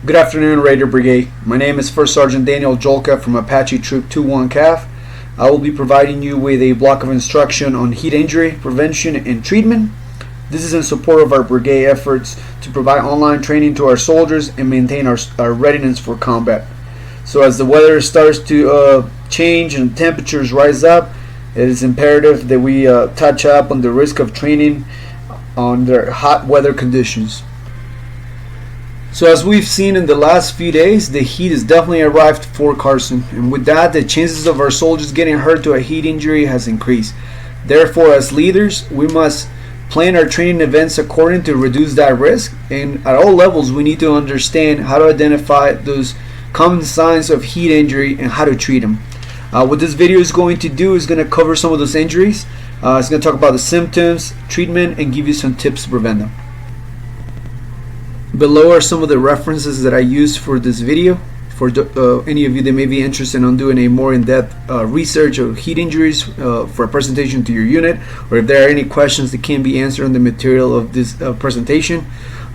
Good afternoon, Raider Brigade. My name is First Sergeant Daniel Jolka from Apache Troop 21 CAF. I will be providing you with a block of instruction on heat injury prevention and treatment. This is in support of our brigade efforts to provide online training to our soldiers and maintain our readiness for combat. So as the weather starts to change and temperatures rise up, it is imperative that we touch up on the risk of training under hot weather conditions. So as we've seen in the last few days, the heat has definitely arrived for Carson, and with that, the chances of our soldiers getting hurt to a heat injury has increased. Therefore, as leaders, we must plan our training events according to reduce that risk, and at all levels, we need to understand how to identify those common signs of heat injury and how to treat them. What this video is going to do is going to cover some of those injuries. It's going to talk about the symptoms, treatment, and give you some tips to prevent them. Below are some of the references that I used for this video. For any of you that may be interested in doing a more in-depth research of heat injuries for a presentation to your unit, or if there are any questions that can be answered in the material of this presentation,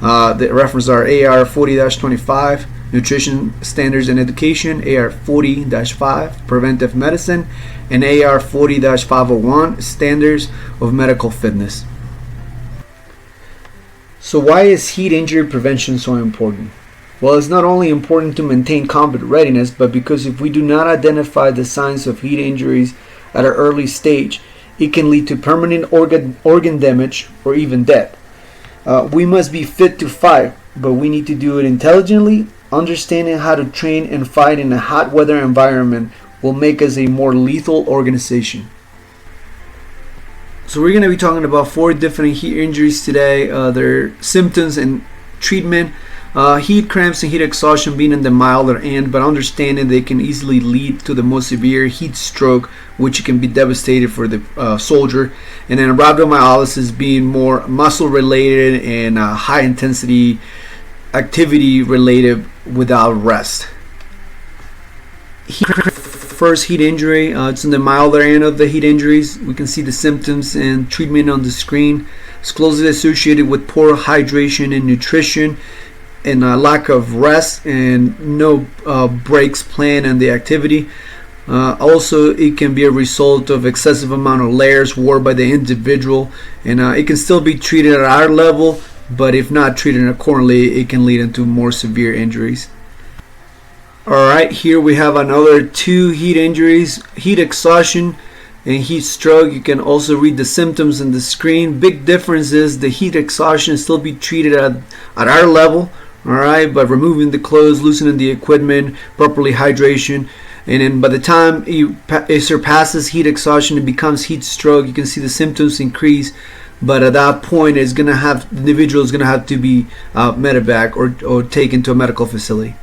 the references are AR 40-25, Nutrition Standards and Education, AR 40-5, Preventive Medicine, and AR 40-501, Standards of Medical Fitness. So why is heat injury prevention so important? Well, it's not only important to maintain combat readiness, but because if we do not identify the signs of heat injuries at an early stage, it can lead to permanent organ damage or even death. We must be fit to fight, but we need to do it intelligently. Understanding how to train and fight in a hot weather environment will make us a more lethal organization. So we're going to be talking about 4 different heat injuries today, their symptoms and treatment. Heat cramps and heat exhaustion being in the milder end, but understanding they can easily lead to the most severe heat stroke, which can be devastating for the soldier. And then rhabdomyolysis being more muscle related and high intensity activity related without rest. First heat injury, it's in the milder end of the heat injuries. We can see the symptoms and treatment on the screen. It's closely associated with poor hydration and nutrition, and lack of rest and no breaks planned in the activity. Also, it can be a result of excessive amount of layers worn by the individual, and it can still be treated at our level, but if not treated accordingly, it can lead into more severe injuries. Alright, here we have another 2 heat injuries, heat exhaustion and heat stroke. You can also read the symptoms on the screen. Big difference is the heat exhaustion still be treated at our level, alright, by removing the clothes, loosening the equipment, properly hydration, and then by the time it surpasses heat exhaustion, it becomes heat stroke. You can see the symptoms increase, but at that point, the individual is going to have to be medevac or taken to a medical facility.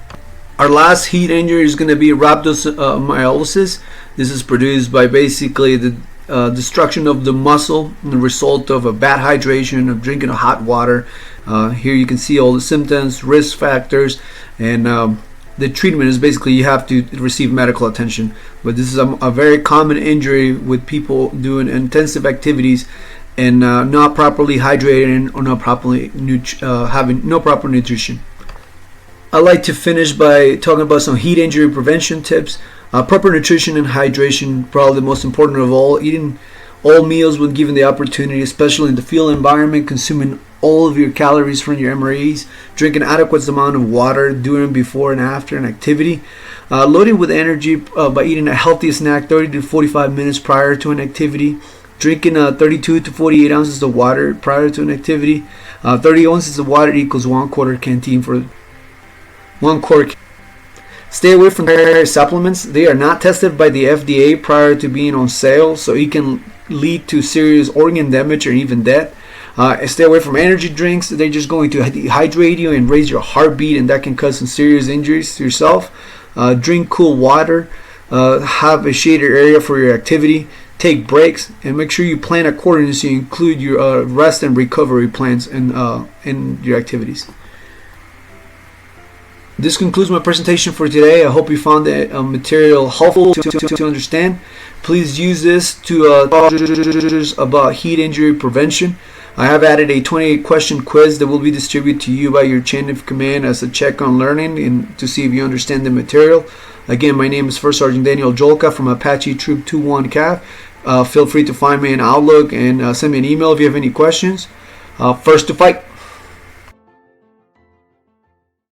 Our last heat injury is going to be rhabdomyolysis. This is produced by basically the destruction of the muscle and the result of a bad hydration, of drinking hot water. Here you can see all the symptoms, risk factors, and the treatment is basically you have to receive medical attention. But this is a very common injury with people doing intensive activities and not properly hydrating or not properly having no proper nutrition. I like to finish by talking about some heat injury prevention tips. Proper nutrition and hydration, probably the most important of all. Eating all meals when given the opportunity, especially in the field environment, consuming all of your calories from your MREs, drinking adequate amount of water during, before, and after an activity. Loading with energy by eating a healthy snack 30 to 45 minutes prior to an activity. Drinking 32 to 48 ounces of water prior to an activity. 30 ounces of water equals 1/4 canteen for 1/4. Stay away from dietary supplements. They are not tested by the FDA prior to being on sale, so it can lead to serious organ damage or even death. Stay away from energy drinks. They're just going to dehydrate you and raise your heartbeat, and that can cause some serious injuries to yourself. Drink cool water. Have a shaded area for your activity. Take breaks, and make sure you plan accordingly so you include your rest and recovery plans in your activities. This concludes my presentation for today. I hope you found the material helpful to understand. Please use this to talk about heat injury prevention. I have added a 28 question quiz that will be distributed to you by your chain of command as a check on learning and to see if you understand the material. Again, my name is First Sergeant Daniel Jolka from Apache Troop 21 CAF. Feel free to find me in Outlook and send me an email if you have any questions. First to fight.